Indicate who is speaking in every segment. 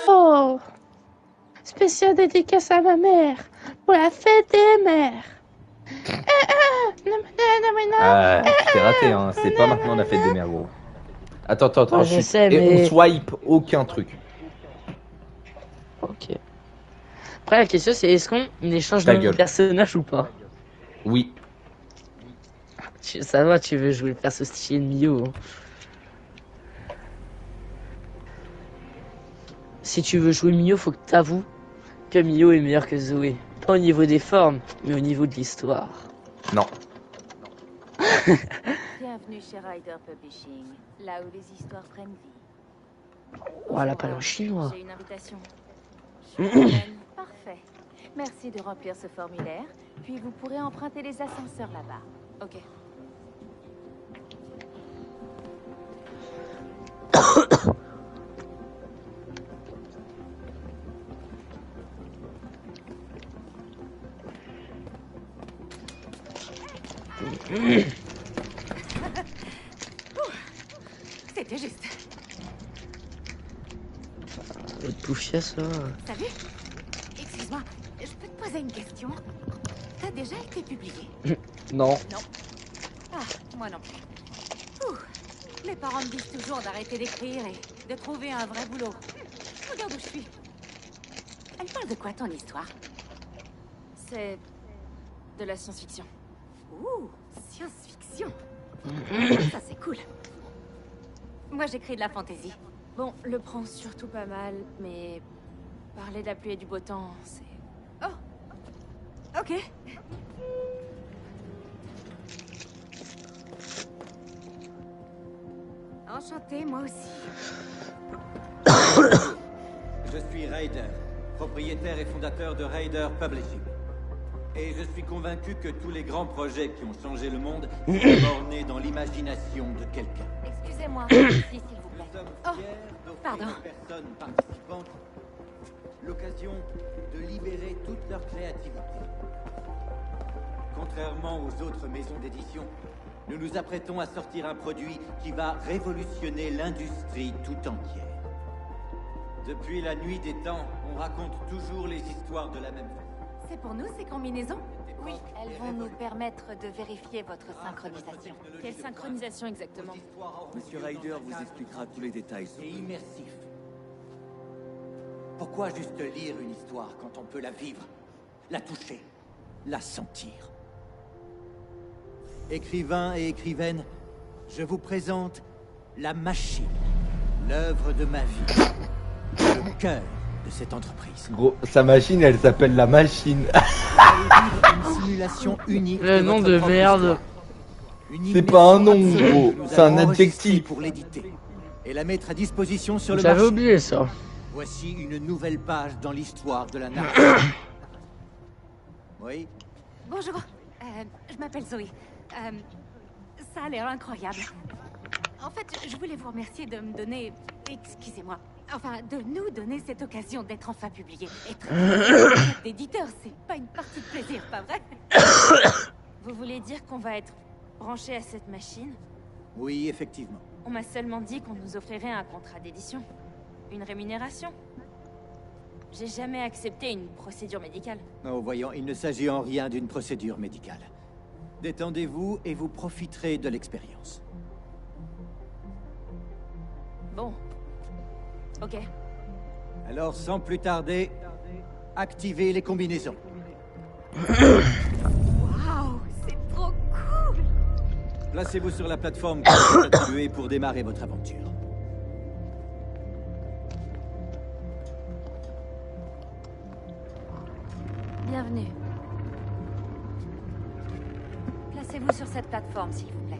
Speaker 1: Oh, spécial dédicace à ma mère pour la fête des mères.
Speaker 2: Ah, tu t'es raté, hein. C'est pas maintenant la fête des mères, gros. Attends,
Speaker 1: Ouais, je sais,
Speaker 2: Et
Speaker 1: mais...
Speaker 2: on swipe aucun truc.
Speaker 1: Ok. Après, la question, c'est est-ce qu'on échange
Speaker 2: Ta
Speaker 1: nos
Speaker 2: gueule.
Speaker 1: personnages ou pas?
Speaker 2: Oui.
Speaker 1: Ça va, tu veux jouer le perso stylé de Mio. Si tu veux jouer Mio, faut que t'avoues que Mio est meilleur que Zoé. Pas au niveau des formes, mais au niveau de l'histoire.
Speaker 2: Non.
Speaker 3: Bienvenue chez Ryder Publishing, là où les histoires prennent vie.
Speaker 1: Oh, elle a pas l'air chinois.
Speaker 3: J'ai une invitation. Parfait. Merci de remplir ce formulaire, puis vous pourrez emprunter les ascenseurs là-bas. Ok. C'était juste.
Speaker 1: Le poufias, ça.
Speaker 3: Salut. Excuse-moi, je peux te poser une question? T'as déjà été publié?
Speaker 1: Non.
Speaker 3: Non. Ah, moi non plus. Ouh. Mes parents me disent toujours d'arrêter d'écrire et de trouver un vrai boulot. Regarde où je suis. Elle parle de quoi ton histoire? C'est de la science-fiction. Ouh, science-fiction. Ça c'est cool. Moi j'écris de la fantaisie. Bon, le prend surtout pas mal, mais parler de la pluie et du beau temps, c'est... Oh. Ok. Enchantée, moi aussi.
Speaker 4: Je suis Ryder, propriétaire et fondateur de Ryder Publishing. Et je suis convaincu que tous les grands projets qui ont changé le monde sont bornés dans l'imagination de quelqu'un.
Speaker 3: Excusez-moi, ici, s'il vous plaît.
Speaker 4: Nous sommes
Speaker 3: Oh,
Speaker 4: fiers d'offrir
Speaker 3: pardon.
Speaker 4: aux personnes participantes l'occasion de libérer toute leur créativité. Contrairement aux autres maisons d'édition, nous nous apprêtons à sortir un produit qui va révolutionner l'industrie tout entière. Depuis la nuit des temps, on raconte toujours les histoires de la même façon.
Speaker 3: C'est pour nous ces combinaisons? Oui, elles vont nous permettre de vérifier votre synchronisation. Quelle synchronisation exactement?
Speaker 4: Monsieur Ryder vous expliquera tous les détails. Et immersif. Pourquoi juste lire une histoire quand on peut la vivre, la toucher, la sentir? Écrivain et écrivaine, je vous présente La Machine, l'œuvre de ma vie, le cœur de cette entreprise.
Speaker 2: Gros, sa machine, elle s'appelle la machine.
Speaker 4: Une simulation unique.
Speaker 1: Le nom
Speaker 4: votre
Speaker 1: de
Speaker 4: propre
Speaker 1: merde.
Speaker 4: histoire. Une
Speaker 2: C'est pas un nom,
Speaker 4: immersion
Speaker 2: gros.
Speaker 4: absolue que nous
Speaker 2: C'est un
Speaker 4: avons enregistrée
Speaker 2: adjectif.
Speaker 4: pour l'éditer et la mettre à disposition sur le
Speaker 1: J'avais
Speaker 4: marché.
Speaker 1: oublié ça.
Speaker 4: Voici une nouvelle page dans l'histoire de la narration. Oui.
Speaker 3: Bonjour, je m'appelle Zoé. Ça a l'air incroyable. En fait, je voulais vous remercier de me donner... Excusez-moi. Enfin, de nous donner cette occasion d'être enfin publié. Être d'éditeur, c'est pas une partie de plaisir, pas vrai? Vous voulez dire qu'on va être branché à cette machine?
Speaker 4: Oui, effectivement.
Speaker 3: On m'a seulement dit qu'on nous offrirait un contrat d'édition. Une rémunération. J'ai jamais accepté une procédure médicale.
Speaker 4: Oh, voyons, il ne s'agit en rien d'une procédure médicale. Détendez-vous et vous profiterez de l'expérience.
Speaker 3: Bon. Ok.
Speaker 4: Alors, sans plus tarder, activez les combinaisons.
Speaker 3: Waouh, c'est trop cool!
Speaker 4: Placez-vous sur la plateforme que vous êtes attribuée pour démarrer votre aventure.
Speaker 3: Bienvenue. Placez-vous sur cette plateforme, s'il vous plaît.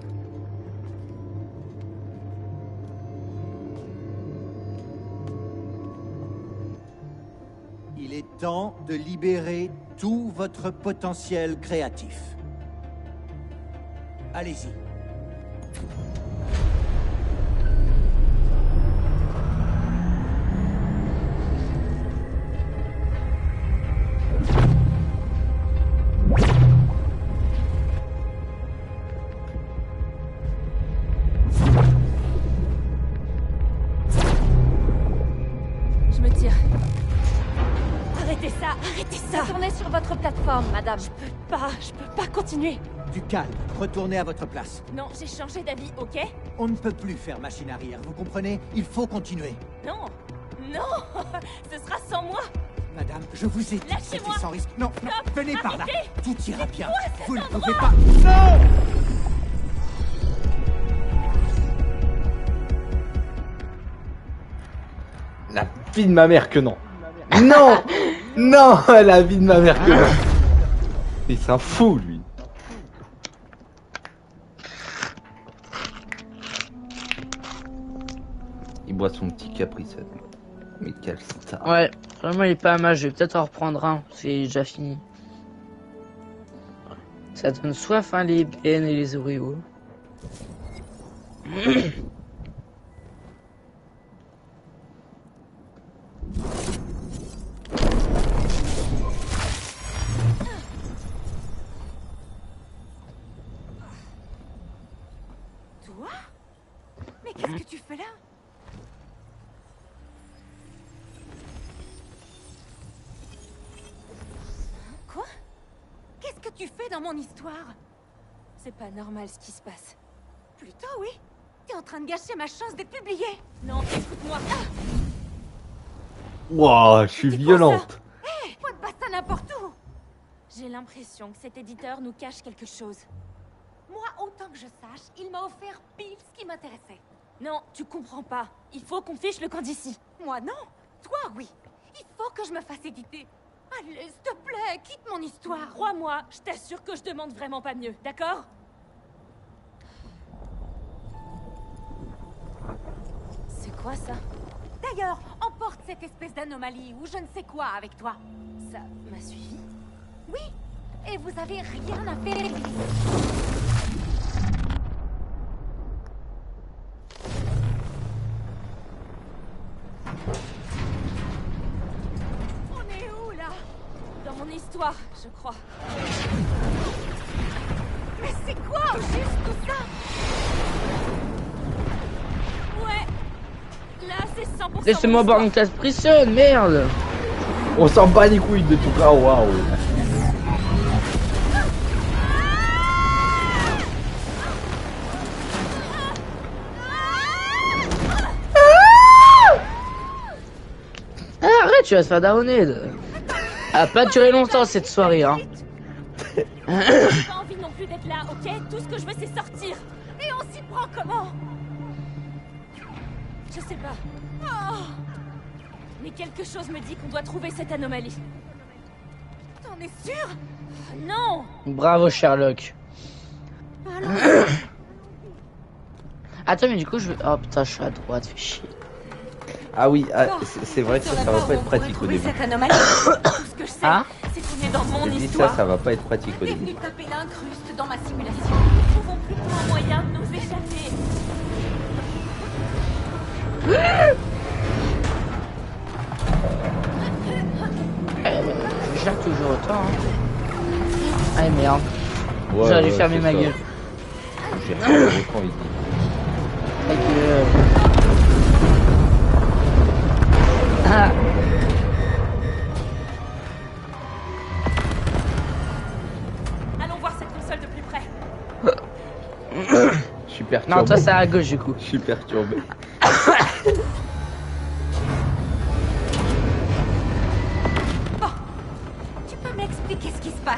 Speaker 4: Il est temps de libérer tout votre potentiel créatif. Allez-y.
Speaker 3: Arrêtez ça! Arrêtez ça! Retournez sur votre plateforme, madame. Je peux pas continuer.
Speaker 4: Du calme, retournez à votre place.
Speaker 3: Non, j'ai changé d'avis, ok?
Speaker 4: On ne peut plus faire machine arrière, vous comprenez? Il faut continuer.
Speaker 3: Non! Non! Ce sera sans moi!
Speaker 4: Madame, je vous ai dit que c'était
Speaker 3: Lâchez-moi.
Speaker 4: sans risque. Non, non,
Speaker 3: Stop.
Speaker 4: venez par là.
Speaker 3: Arrêtez.
Speaker 4: Tout ira bien. Vous ne
Speaker 3: endroit?
Speaker 4: pouvez pas... Non!
Speaker 2: La vie de ma mère que non. Non. Non, la vie de ma mère que non. Il s'en fout, lui. Il boit son petit caprice. Mais quel star.
Speaker 1: Ouais, vraiment il est pas mal, je vais peut-être en reprendre un, c'est déjà fini. Ça donne soif hein, les BN et les Oreos.
Speaker 3: Toi? Mais qu'est-ce que tu fais là? Quoi? Qu'est-ce que tu fais dans mon histoire? C'est pas normal ce qui se passe. Plutôt oui. T'es en train de gâcher ma chance d'être publiée. Non, écoute-moi.
Speaker 2: Wow, je suis
Speaker 3: C'est quoi,
Speaker 2: violente.
Speaker 3: Hé, faut te battre ça n'importe où. J'ai l'impression que cet éditeur nous cache quelque chose. Moi, autant que je sache, il m'a offert pile ce qui m'intéressait. Non, tu comprends pas. Il faut qu'on fiche le camp d'ici. Moi, non. Toi, oui. Il faut que je me fasse éditer. Allez, s'il te plaît, quitte mon histoire. Crois-moi, je t'assure que je demande vraiment pas mieux, d'accord? C'est quoi ça? D'ailleurs, emporte cette espèce d'anomalie ou je ne sais quoi avec toi. Ça m'a suivi? Oui, et vous avez rien à faire ici. On est où là? Dans mon histoire, je crois. Mais c'est quoi au juste tout ça? Ouais. Là, c'est 100%.
Speaker 1: Laissez-moi boire une classe prison, merde.
Speaker 2: On s'en bat les couilles de tout cas, waouh.
Speaker 1: Ah, arrête, tu vas te faire downer. Elle a pas duré longtemps cette soirée hein.
Speaker 3: J'ai pas envie non plus d'être là, ok? Tout ce que je veux, c'est sortir. Et on s'y prend comment? Je sais pas. Oh. Mais quelque chose me dit qu'on doit trouver cette anomalie. T'en es sûr? Non.
Speaker 1: Bravo Sherlock.
Speaker 3: Alors,
Speaker 1: Attends mais du coup je vais... Oh putain je suis à droite, fais chier.
Speaker 2: Ah oui, ah, c'est vrai que ça va pas être pratique au début.
Speaker 3: cette anomalie. Tout ce que je sais,
Speaker 1: Hein?
Speaker 3: c'est qu'on est dans mon
Speaker 2: J'ai dit
Speaker 3: histoire.
Speaker 2: ça va pas être pratique au
Speaker 3: T'es
Speaker 2: début.
Speaker 3: venu taper l'incruste dans ma simulation. Nous trouvons plutôt un moyen de nous échapper.
Speaker 1: Je gère toujours autant hein. Ah merde.
Speaker 2: Ouais,
Speaker 1: J'aurais dû
Speaker 2: ouais,
Speaker 1: fermer
Speaker 2: c'est
Speaker 1: ma
Speaker 2: ça.
Speaker 1: gueule.
Speaker 2: J'ai rien autant ici.
Speaker 1: Ma gueule. Ah.
Speaker 3: Allons voir cette console de plus près.
Speaker 2: Je suis perturbé.
Speaker 1: Non toi c'est à gauche du coup.
Speaker 2: Je suis perturbé.
Speaker 3: Tu peux m'expliquer ce qui se passe?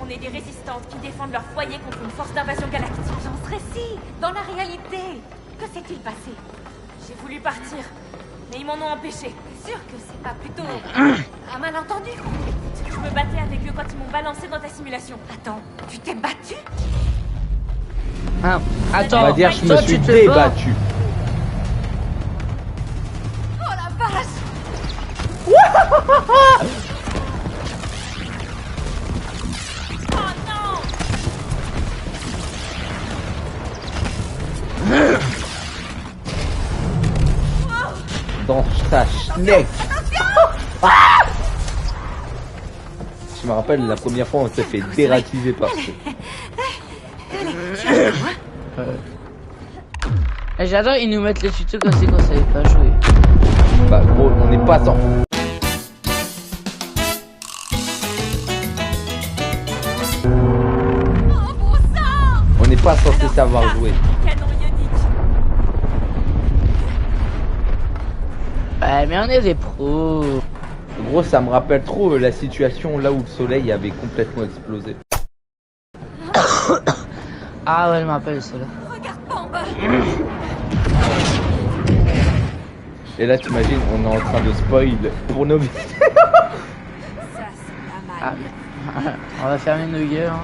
Speaker 3: On est des résistantes qui défendent leur foyer contre une force d'invasion galactique. J'en serais si, dans la réalité. Que s'est-il passé? J'ai voulu partir, mais ils m'en ont empêché. T'es sûr que c'est pas plutôt un malentendu? Je me battais avec eux quand ils m'ont balancé dans ta simulation. Attends, tu t'es battu?
Speaker 1: Ah.
Speaker 2: On
Speaker 1: Attends,
Speaker 2: va dire je me
Speaker 1: toi
Speaker 2: suis
Speaker 1: tu te fais pas.
Speaker 2: débattu.
Speaker 3: Oh la vache! Oh non!
Speaker 2: Dans ta schneck. Je me rappelle la première fois on s'est fait dératiser par ce.
Speaker 1: Et j'adore, ils nous mettent les tutos comme c'est qu'on savait pas jouer.
Speaker 2: Bah gros, on n'est pas sans. censé savoir jouer.
Speaker 3: Canon ionique.
Speaker 1: Ouais, mais on est des pros.
Speaker 2: Gros, ça me rappelle trop la situation là où le soleil avait complètement explosé.
Speaker 1: Ah ouais, je me rappelle cela.
Speaker 3: Regarde pas en bas.
Speaker 2: Et là, t'imagines, on est en train de spoil pour nos vies.
Speaker 3: Ça, c'est pas mal.
Speaker 1: Ah, on va fermer nos gueules. Hein.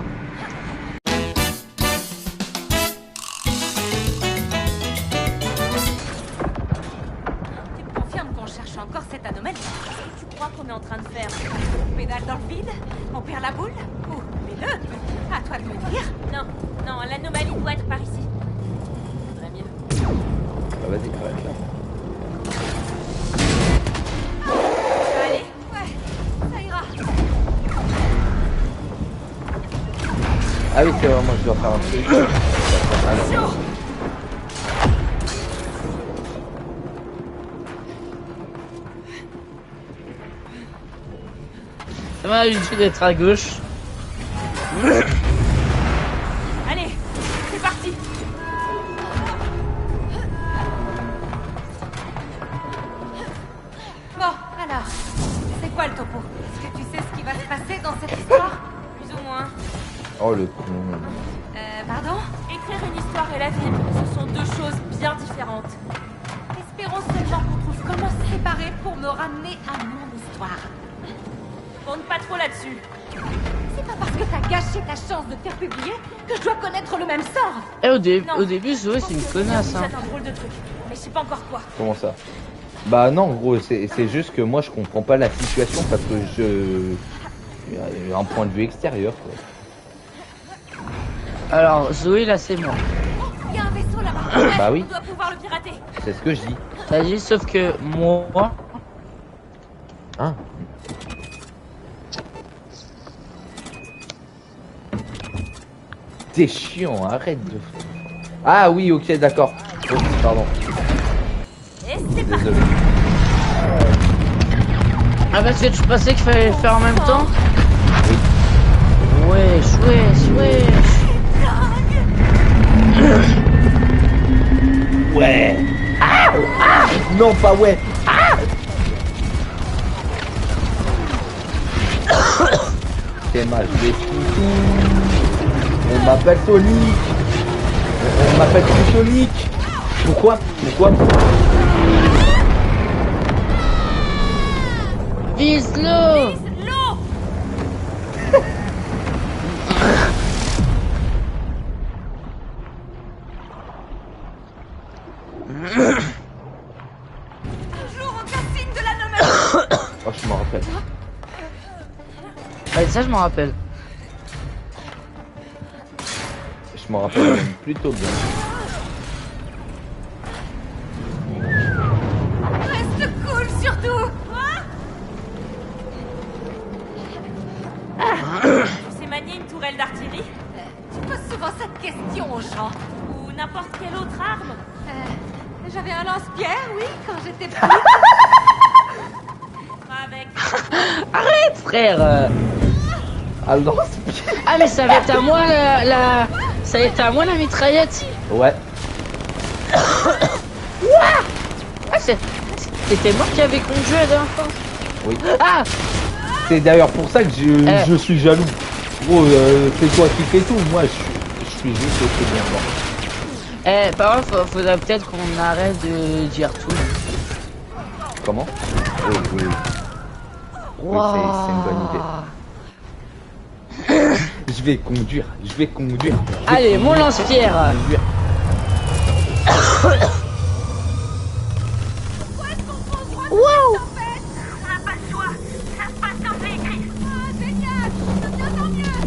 Speaker 3: Tu me confirmes qu'on cherche encore cette anomalie? Qu'est-ce que tu crois qu'on est en train de faire? On pédale dans le vide? On perd la boule? Ou les deux? À toi de me dire. Non, non, l'anomalie doit être par ici. Faudrait mieux.
Speaker 2: Bah, vas-y, arrête là.
Speaker 3: Allez, ouais, ça ira.
Speaker 2: Ah oui, c'est vrai, moi je dois faire un truc. Alors.
Speaker 1: Ça m'a l'habitude d'être à gauche.
Speaker 3: Allez, c'est parti. Bon, alors, c'est quoi le topo? Est-ce que tu sais ce qui va se passer dans cette histoire? Plus ou moins.
Speaker 2: Oh le con.
Speaker 3: Pardon? Écrire une histoire et la vivre, ce sont deux choses bien différentes. Espérons seulement qu'on trouve comment se séparer pour me ramener à mon histoire. Compte pas trop là-dessus. C'est pas parce que t'as gâché ta chance de te faire publier que je dois connaître le même sort.
Speaker 1: Et au
Speaker 3: Non.
Speaker 1: début, Zoé, c'est une connasse. Hein.
Speaker 3: C'est un drôle de truc, mais je sais pas encore quoi.
Speaker 2: Comment ça? Bah non, gros, c'est juste que moi je comprends pas la situation parce que il y a un point de vue extérieur, quoi.
Speaker 1: Alors, Zoé, là, c'est moi.
Speaker 3: Il y a un vaisseau là-bas.
Speaker 2: Bah oui.
Speaker 3: On doit pouvoir le pirater.
Speaker 2: C'est ce que je dis.
Speaker 1: T'as dit, sauf que moi,
Speaker 2: Hein? T'es chiant, arrête de... Ah oui, ok, d'accord. Oh, pardon,
Speaker 3: Et c'est parti.
Speaker 2: désolé.
Speaker 1: ah parce que tu pensais qu'il fallait le faire en même temps?
Speaker 2: Oui.
Speaker 1: Wesh, wesh, wesh.
Speaker 2: Ouais. Ah, ah, non, pas ouais. C'est mal, je vais tout. On m'appelle Sonic. On m'appelle tout Sonic. Pourquoi?
Speaker 1: Vise l'eau.
Speaker 3: L'eau. Toujours aucun signe de l'anomalie.
Speaker 2: Oh, je m'en rappelle.
Speaker 1: Ouais, ça, je m'en rappelle.
Speaker 2: Je m'en rappelle même plutôt bien.
Speaker 3: Reste cool surtout. Tu sais manier une tourelle d'artillerie? Tu poses souvent cette question aux gens. Ou n'importe quelle autre arme. J'avais un lance-pierre, oui, quand j'étais petite. Avec.
Speaker 1: Arrête, frère.
Speaker 2: Alors,
Speaker 1: Ah, mais ça va être à moi ça va être à moi la mitraillette.
Speaker 2: ouais.
Speaker 1: Ah, c'était moi qui avais conduit la dernière fois.
Speaker 2: Oui.
Speaker 1: Ah,
Speaker 2: C'est d'ailleurs pour ça que je suis jaloux. Gros, c'est toi qui fais tout. Moi, je suis juste aussi bien mort.
Speaker 1: par contre, faudrait peut-être qu'on arrête de dire tout.
Speaker 2: Comment? Oui, oui. Oui, c'est une bonne idée. Je vais conduire.
Speaker 1: Allez, mon lance-pierre. Wow.
Speaker 3: On n'a pas le choix. Ça se passe comme c'est écrit. Ah, génial. De mieux en mieux.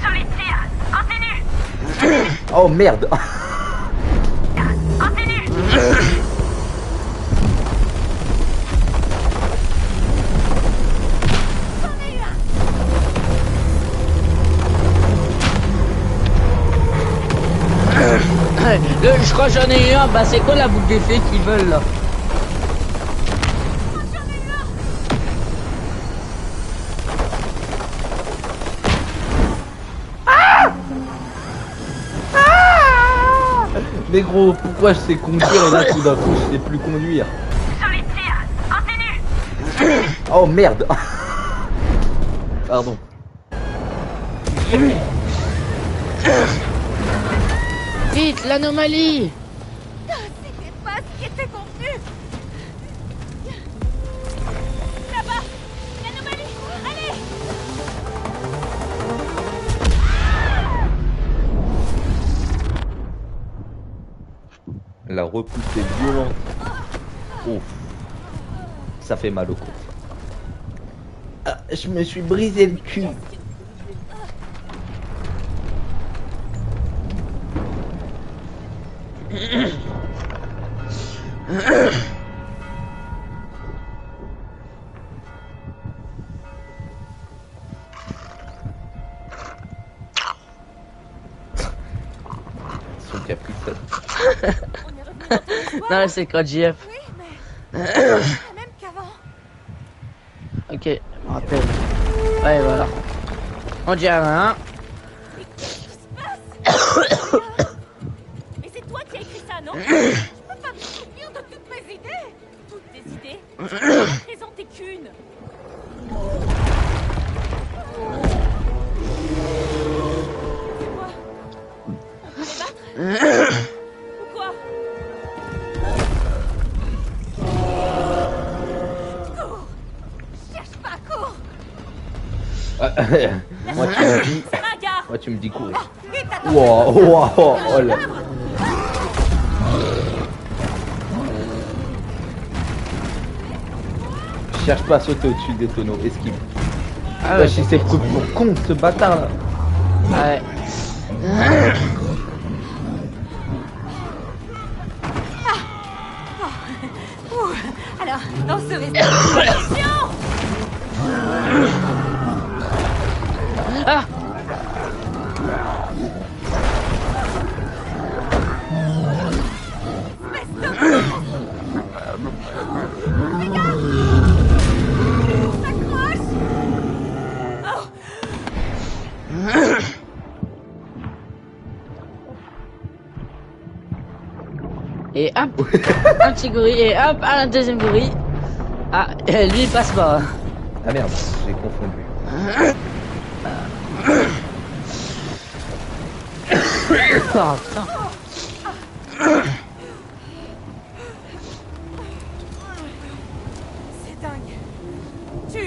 Speaker 3: Solide tir. Continue.
Speaker 2: Oh merde.
Speaker 3: Continue.
Speaker 1: Je crois que j'en ai eu un. Bah, c'est quoi la boucle d'effet qu'ils veulent là?
Speaker 2: Mais gros, pourquoi je sais conduire et là tout d'un coup je sais plus conduire?
Speaker 3: Sur les tirs, continue.
Speaker 2: Oh merde. Pardon.
Speaker 1: Vite, l'anomalie.
Speaker 3: C'était pas ce qui était convenu. Là-bas, l'anomalie, allez.
Speaker 2: La repousse est violente. Ouf. Ça fait mal au cou. Ah, je me suis brisé le cul. Son capitaine.
Speaker 1: Non, c'est quand JF.
Speaker 3: Oui, mais la même qu'avant.
Speaker 1: Ok, je me rappelle. Ouais, voilà. On dirait rien.
Speaker 3: Mais c'est toi qui as écrit ça, non? Je peux pas me souvenir de toutes mes idées. Toutes tes idées. Je peux en présenter qu'une. C'est quoi? On peut les battre? Ou quoi? Cours! Cherche pas, cours!
Speaker 2: Moi tu me dis.
Speaker 3: Ringard!
Speaker 2: Moi tu me dis courir.
Speaker 3: Vite, attends!
Speaker 2: Wow, wow, oh là. Cherche pas à sauter au-dessus des tonneaux, esquive.
Speaker 1: Ah
Speaker 2: Ouais,
Speaker 1: ouais,
Speaker 2: si c'est pour con ce bâtard là.
Speaker 1: ouais.
Speaker 3: Alors, dans ce restaurant...
Speaker 1: Ah! Et hop, un petit gorille, et hop, un deuxième gorille. Ah, lui il passe pas.
Speaker 2: Ah merde, j'ai confondu.
Speaker 1: Oh putain.
Speaker 3: C'est dingue. Tu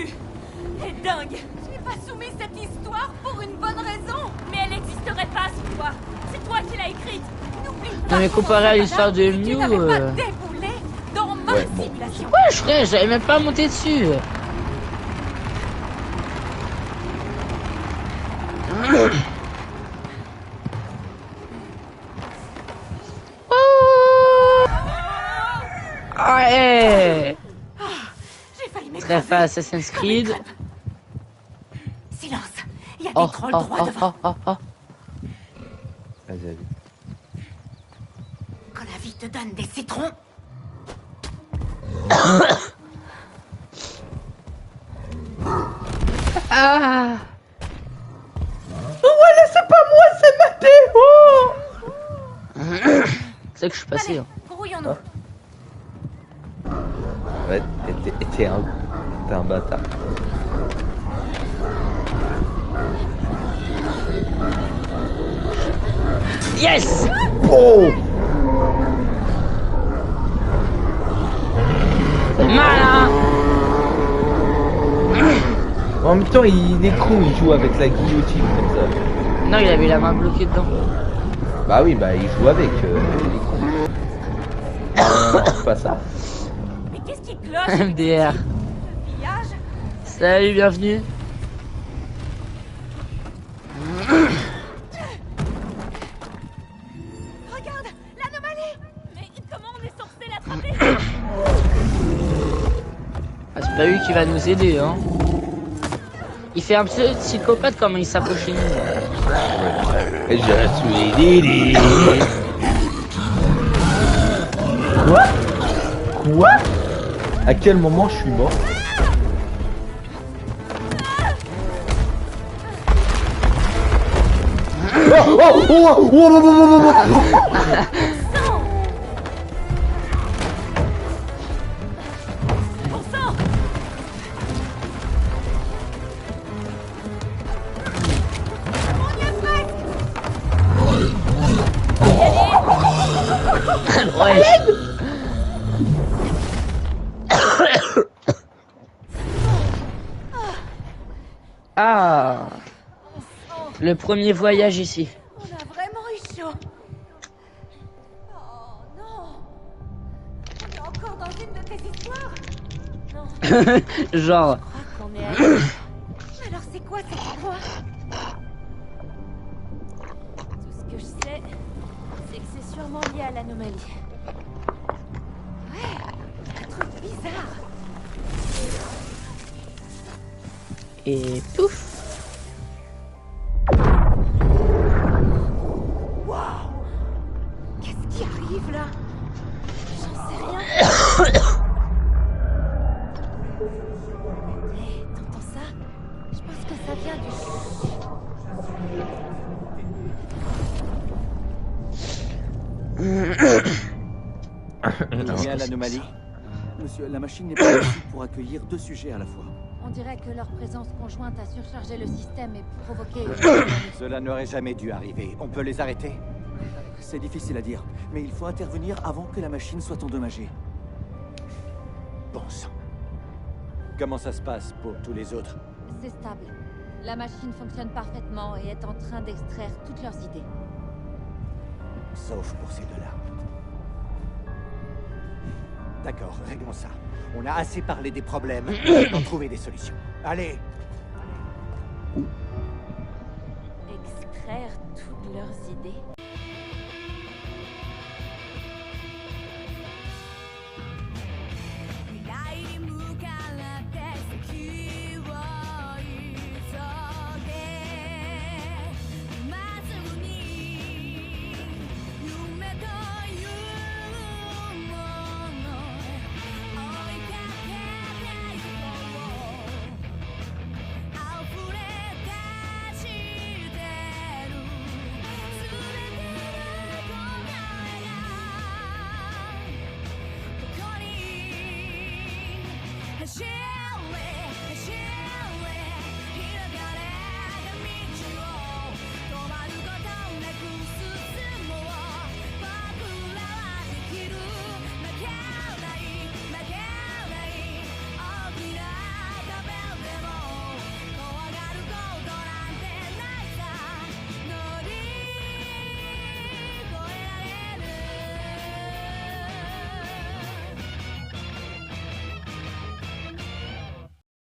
Speaker 3: es dingue. Je n'ai pas soumis cette histoire pour une bonne raison. Mais elle n'existerait pas sans toi. C'est toi qui l'as écrite. N'oublie pas.
Speaker 1: Non mais comparé à l'histoire de
Speaker 3: tu
Speaker 1: Mew,
Speaker 3: n'avais pas déboulé dans ma
Speaker 2: Ouais, bon.
Speaker 3: simulation.
Speaker 1: ouais, frère, j'avais même pas monté dessus. Ouais.
Speaker 3: J'ai failli
Speaker 1: Très
Speaker 3: m'écraser.
Speaker 1: fait Assassin's Creed.
Speaker 3: Silence. Il y a des
Speaker 1: Oh,
Speaker 3: trolls
Speaker 1: oh,
Speaker 3: droit
Speaker 1: oh,
Speaker 3: devant.
Speaker 1: oh, oh, oh.
Speaker 2: Vas-y, vas-y.
Speaker 3: Quand la vie te donne des citrons.
Speaker 1: Ah.
Speaker 2: Voilà, c'est pas moi, c'est Mathéo.
Speaker 1: C'est que je suis passé.
Speaker 3: Allez,
Speaker 1: Hein.
Speaker 3: grouillons-nous.
Speaker 2: Ouais, t'es un bâtard.
Speaker 1: Yes.
Speaker 2: Oh.
Speaker 1: Malin.
Speaker 2: En même temps, il est con, il joue avec la guillotine comme ça.
Speaker 1: Non, il avait la main bloquée dedans.
Speaker 2: Bah oui, bah il joue avec, il est con. Non, c'est pas ça.
Speaker 3: Mais qu'est-ce qui cloche?
Speaker 1: MDR.
Speaker 3: Le pillage?
Speaker 1: Salut, bienvenue.
Speaker 3: Regarde, l'anomalie. Mais comment on est censé l'attraper?
Speaker 1: Ah, c'est pas lui qui va nous aider, hein. Il fait un peu psychopathe comment il s'approche de nous.
Speaker 2: Je suis Lily. Quoi? Quoi? À quel moment je suis mort? Oh, oh, oh, oh, oh, oh, oh, oh.
Speaker 1: Ouais. Ah, le premier voyage ici.
Speaker 3: On a vraiment eu chaud. Oh non. On est encore dans une de tes histoires. Non,
Speaker 1: Genre,
Speaker 3: je crois qu'on est ailleurs. Alors c'est quoi cet endroit? Tout ce que je sais, c'est que c'est sûrement lié à l'anomalie. Ouais, un truc bizarre.
Speaker 1: et pouf.
Speaker 3: Waouh! Qu'est-ce qui arrive là? J'en sais rien. Hé, t'entends ça? Je pense que ça vient du...
Speaker 4: D'où vient l'anomalie?
Speaker 5: Monsieur, la machine n'est pas ici pour accueillir deux sujets à la fois.
Speaker 3: On dirait que leur présence conjointe a surchargé le système et provoqué...
Speaker 4: Cela n'aurait jamais dû arriver. On peut les arrêter?
Speaker 5: C'est difficile à dire, mais il faut intervenir avant que la machine soit endommagée.
Speaker 4: Bon sang. Comment ça se passe pour tous les autres?
Speaker 3: C'est stable. La machine fonctionne parfaitement et est en train d'extraire toutes leurs idées.
Speaker 4: Sauf pour ces deux-là. D'accord, réglons ça. On a assez parlé des problèmes, d'en trouver des solutions. Allez!
Speaker 3: Extraire toutes leurs idées.